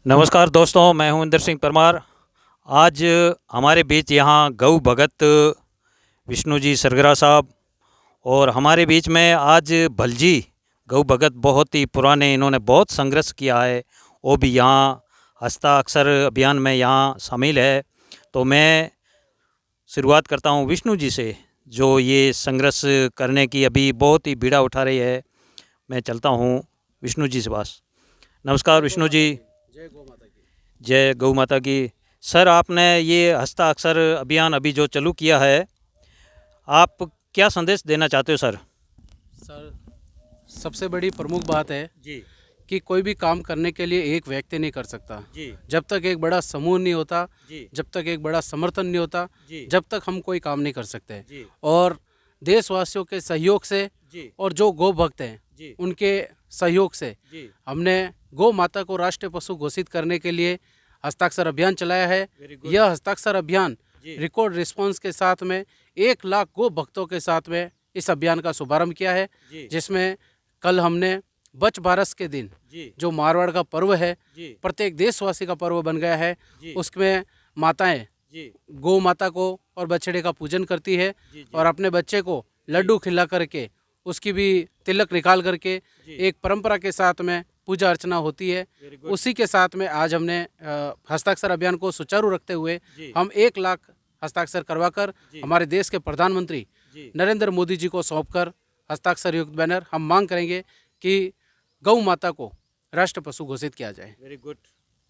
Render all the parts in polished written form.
नमस्कार दोस्तों, मैं हूं इंदर सिंह परमार। आज हमारे बीच यहाँ गऊ भगत विष्णु जी सरगरा साहब और हमारे बीच में आज भलजी गऊ भगत, बहुत ही पुराने, इन्होंने बहुत संघर्ष किया है। वो भी यहाँ हस्ताक्षर अभियान में यहाँ शामिल है। तो मैं शुरुआत करता हूँ विष्णु जी से, जो ये संघर्ष करने की अभी बहुत ही बीड़ा उठा रही है। मैं चलता हूँ विष्णु जी से पास। नमस्कार विष्णु जी। जय गौ माता की। जय गौ माता की। सर, आपने ये हस्ताक्षर अभियान अभी जो चालू किया है, आप क्या संदेश देना चाहते हो सर? सर, सबसे बड़ी प्रमुख बात है जी कि कोई भी काम करने के लिए एक व्यक्ति नहीं कर सकता। जी जब तक एक बड़ा समूह नहीं होता, जी जब तक एक बड़ा समर्थन नहीं होता, जी जब तक हम कोई काम नहीं कर सकते। जी और देशवासियों के सहयोग से जी और जो गौ भक्त हैं जी उनके सहयोग से जी। हमने गौ माता को राष्ट्रीय पशु घोषित करने के लिए हस्ताक्षर अभियान चलाया है। Very good. यह हस्ताक्षर अभियान जी रिकॉर्ड रिस्पांस के साथ में 1 लाख गौ भक्तों के साथ में इस अभियान का शुभारंभ किया है, जी जिसमें कल हमने बच बारस के दिन, जी जो मारवाड़ का पर्व है, जी प्रत्येक देशवासी का पर्व बन गया है, जी उसमें माताएं जी गौ माता को और बछड़े का पूजन करती है जी और अपने बच्चे को लड्डू खिला करके, उसकी भी तिलक निकाल करके जी। एक परंपरा के साथ में पूजा अर्चना होती है। Very good. उसी के साथ में आज हमने हस्ताक्षर अभियान को सुचारू रखते हुए जी हम 1 लाख हस्ताक्षर करवाकर जी हमारे देश के प्रधानमंत्री जी नरेंद्र मोदी जी को सौंपकर हस्ताक्षर युक्त बैनर हम मांग करेंगे कि गौ माता को राष्ट्र पशु घोषित किया जाए। Very good.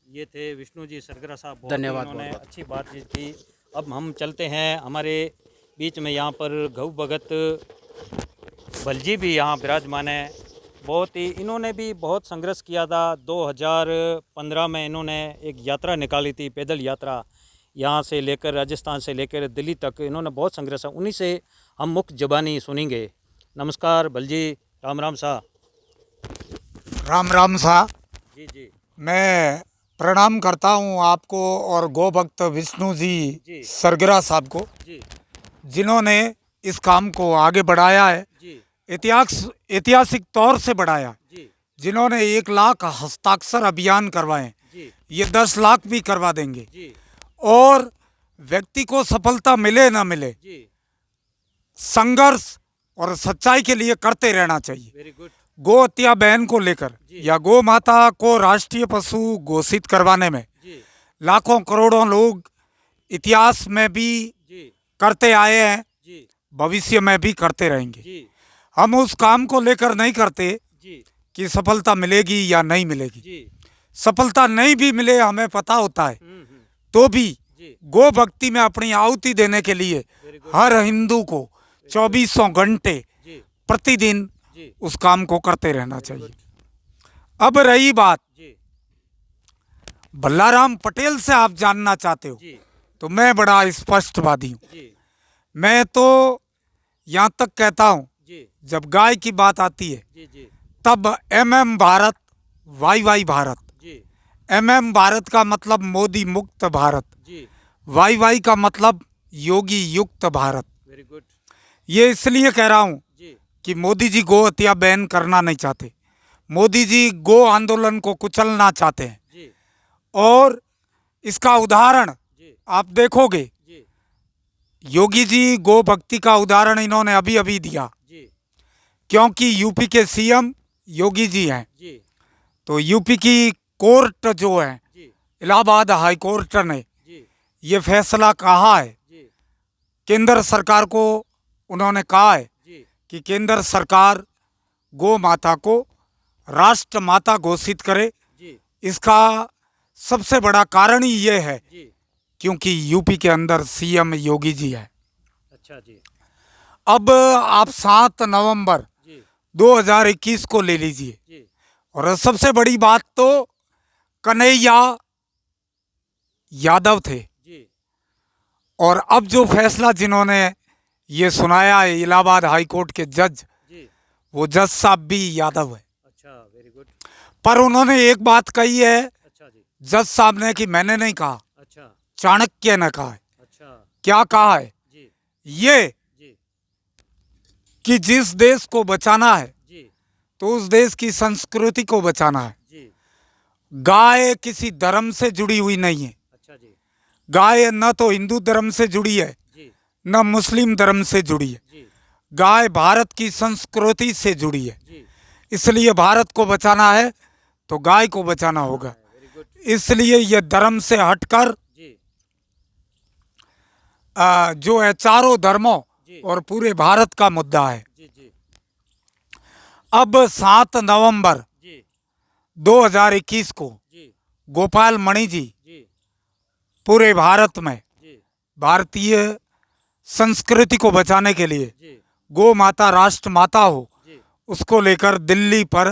ये थे विष्णु जी सरगरा साहब, बहुत ही धन्यवाद इन्होंने बहुत। अच्छी बातचीत की। अब हम चलते हैं, हमारे बीच में यहाँ पर गऊ भगत बलजी भी यहाँ विराजमान है। बहुत ही इन्होंने भी बहुत संघर्ष किया था। 2015 में इन्होंने एक यात्रा निकाली थी, पैदल यात्रा, यहाँ से लेकर राजस्थान से लेकर दिल्ली तक इन्होंने बहुत संघर्ष। उन्हीं से हम मुख्य ज़बानी सुनेंगे। नमस्कार बलजी, राम राम सा। राम राम सा। जी जी मैं प्रणाम करता हूँ आपको और गौ भक्त विष्णु जी जी सरगरा साहब को, जी जिन्होंने इस काम को आगे बढ़ाया है, जी ऐतिहासिक तौर से बढ़ाया, जी जिन्होंने 1 लाख हस्ताक्षर अभियान करवाए। जी ये 10 लाख भी करवा देंगे। जी और व्यक्ति को सफलता मिले ना मिले, जी। संघर्ष और सच्चाई के लिए करते रहना चाहिए। Very good. गो हत्या बैन को लेकर जी। या गौ माता को राष्ट्रीय पशु घोषित करवाने में जी लाखों करोड़ों लोग इतिहास में भी जी करते आए हैं, जी भविष्य में भी करते रहेंगे। जी हम उस काम को लेकर नहीं करते जी कि सफलता मिलेगी या नहीं मिलेगी। जी। सफलता नहीं भी मिले, हमें पता होता है, हम्म। तो भी जी। गो भक्ति में अपनी आहुति देने के लिए वेरी गुड। हर हिंदू को 2400 घंटे जी प्रतिदिन जी उस काम को करते रहना चाहिए। गुड। अब रही बात जी भल्लाराम पटेल से, आप जानना चाहते हो, जी तो मैं बड़ा स्पष्टवादी हूँ। जी मैं तो यहाँ तक कहता हूँ, जी जब गाय की बात आती है जी जी तब MM भारत, YY भारत। जी MM भारत का मतलब मोदी मुक्त भारत, जी। YY का मतलब योगी युक्त भारत। Very good. ये इसलिए कह रहा हूँ जी कि मोदी जी गो हत्या बैन करना नहीं चाहते, मोदी जी गो आंदोलन को कुचलना चाहते हैं। जी और इसका उदाहरण जी आप देखोगे, जी योगी जी गो भक्ति का उदाहरण इन्होंने अभी अभी दिया, जी क्योंकि यूपी के CM योगी जी हैं। जी तो यूपी की कोर्ट जो है, जी इलाहाबाद हाई कोर्ट ने जी ये फैसला कहा है, जी केंद्र सरकार को उन्होंने कहा है जी कि केंद्र सरकार गो माता को राष्ट्र माता घोषित करे। जी इसका सबसे बड़ा कारण ही ये है जी। क्योंकि यूपी के अंदर CM योगी जी है। अच्छा जी। अब आप 7 नवंबर जी 2021 को ले लीजिए, जी और सबसे बड़ी बात तो कन्हैया यादव थे, जी और अब जो फैसला जिन्होंने ये सुनाया है इलाहाबाद हाई कोर्ट के जज, जी। वो जज साहब भी यादव है। अच्छा, वेरी गुड। पर उन्होंने एक बात कही है अच्छा जी। जज साहब ने, कि मैंने नहीं कहा, अच्छा चाणक्य ने कहा है। अच्छा क्या कहा है? जी ये जी कि जिस देश को बचाना है जी तो उस देश की संस्कृति को बचाना है। जी गाय किसी धर्म से जुड़ी हुई नहीं है। अच्छा जी। गाय न तो हिंदू धर्म से जुड़ी है जी न मुस्लिम धर्म से जुड़ी है। जी गाय भारत की संस्कृति से जुड़ी है। जी। इसलिए भारत को बचाना है तो गाय को बचाना होगा। Very good. इसलिए यह धर्म से हटकर जी जो है चारों धर्मों जी और पूरे भारत का मुद्दा है। जी जी अब 7 नवंबर जी 2021 को जी गोपाल मणि जी जी पूरे भारत में जी भारतीय संस्कृति को बचाने के लिए जी गौ माता राष्ट्र माता हो, जी। उसको लेकर दिल्ली पर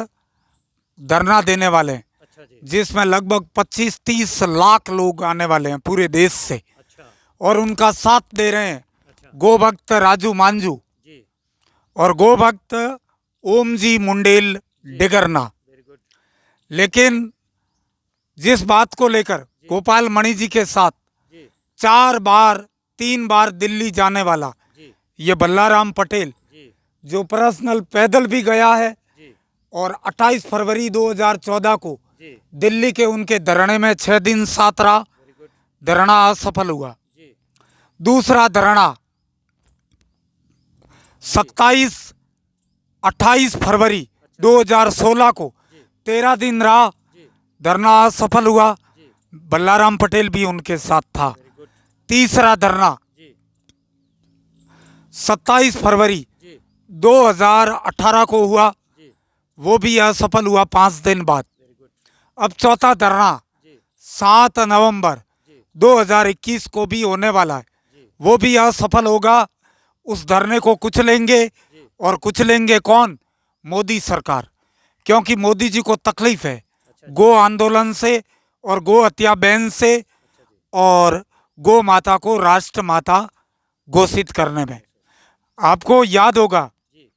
धरना देने वाले हैं, अच्छा जी। जिसमें लगभग 25-30 लाख लोग आने वाले हैं पूरे देश से। अच्छा और उनका साथ दे रहे हैं अच्छा गो भक्त राजू मांझू जी। और गो भक्त ओम जी मुंडेल डिगरना। Very good. लेकिन जिस बात को लेकर गोपाल मणि जी के साथ जी 3 बार दिल्ली जाने वाला जी ये बल्लाराम पटेल, जी जो पर्सनल पैदल भी गया है जी और 28 फरवरी 2014 को जी। दिल्ली के उनके धरने में 6 दिन साथ रहा, वेरी गुड। धरना असफल हुआ। जी दूसरा धरना 28 फरवरी 2016 को जी 13 दिन रहा, जी धरना असफल हुआ। जी। बल्लाराम पटेल भी उनके साथ था। Very good. तीसरा धरना जी 27 फरवरी जी 2018 को हुआ, जी। वो भी असफल हुआ 5 दिन बाद। Very good. अब चौथा धरना जी 7 नवंबर जी 2021 को भी होने वाला है, जी वो भी असफल होगा। उस धरने को कुचलेंगे, जी। और कुचलेंगे कौन? मोदी सरकार। क्योंकि मोदी जी को तकलीफ है अच्छा जी। गो आंदोलन से और गो हत्या बैन से अच्छा जी। और गो माता को राष्ट्र माता घोषित करने में। आपको याद होगा जी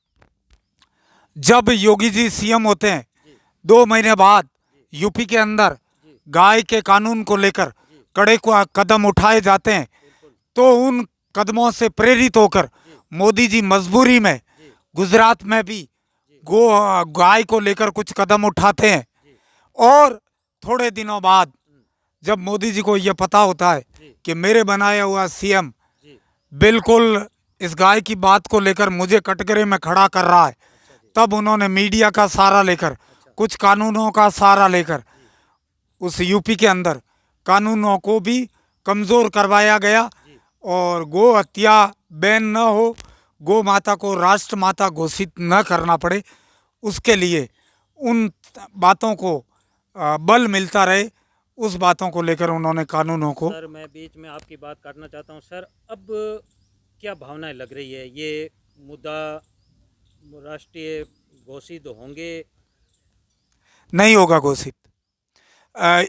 जब योगी जी सीएम होते हैं, जी 2 महीने बाद यूपी के अंदर जी गाय के कानून को लेकर जी। कड़े कदम उठाए जाते हैं, बिल्कुल। तो उन कदमों से प्रेरित होकर जी मोदी जी मजबूरी में जी गुजरात में भी जी गाय को लेकर कुछ कदम उठाते हैं। जी। और थोड़े दिनों बाद जब मोदी जी को यह पता होता है जी कि मेरे बनाया हुआ सीएम जी। बिल्कुल इस गाय की बात को लेकर मुझे कटघरे में खड़ा कर रहा है, अच्छा जी। तब उन्होंने मीडिया का सहारा लेकर, अच्छा कुछ कानूनों का सहारा लेकर जी उस यूपी के अंदर कानूनों को भी कमज़ोर करवाया गया जी और गो हत्या बैन न हो, गो माता को राष्ट्र माता घोषित न करना पड़े, उसके लिए उन बातों को बल मिलता रहे, उस बातों को लेकर उन्होंने कानूनों को। सर मैं बीच में आपकी बात काटना चाहता हूँ सर। अब क्या भावनाएं लग रही है, ये मुद्दा राष्ट्रीय घोषित होंगे? नहीं होगा घोषित।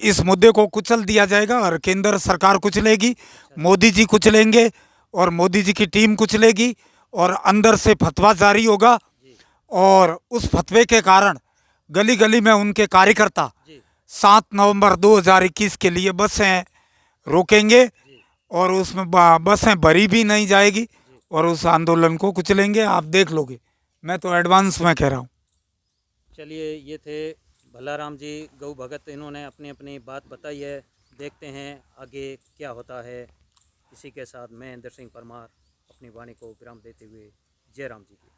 इस मुद्दे को कुचल दिया जाएगा और केंद्र सरकार कुचलेगी, मोदी जी कुचलेंगे और मोदी जी की टीम कुचलेगी और अंदर से फतवा जारी होगा। जी और उस फतवे के कारण गली गली में उनके कार्यकर्ता जी 7 नवंबर 2021 के लिए बसें रोकेंगे जी और उसमें बसें भरी भी नहीं जाएगी जी। और उस आंदोलन को कुचलेंगे। आप देख लोगे, मैं तो एडवांस में कह रहा हूँ। चलिए, ये थे भल्लाराम जी गौ भगत, इन्होंने अपनी अपनी बात बताई है। देखते हैं आगे क्या होता है। इसी के साथ मैं इंदर सिंह परमार अपनी वाणी को विराम देते हुए जय राम जी की।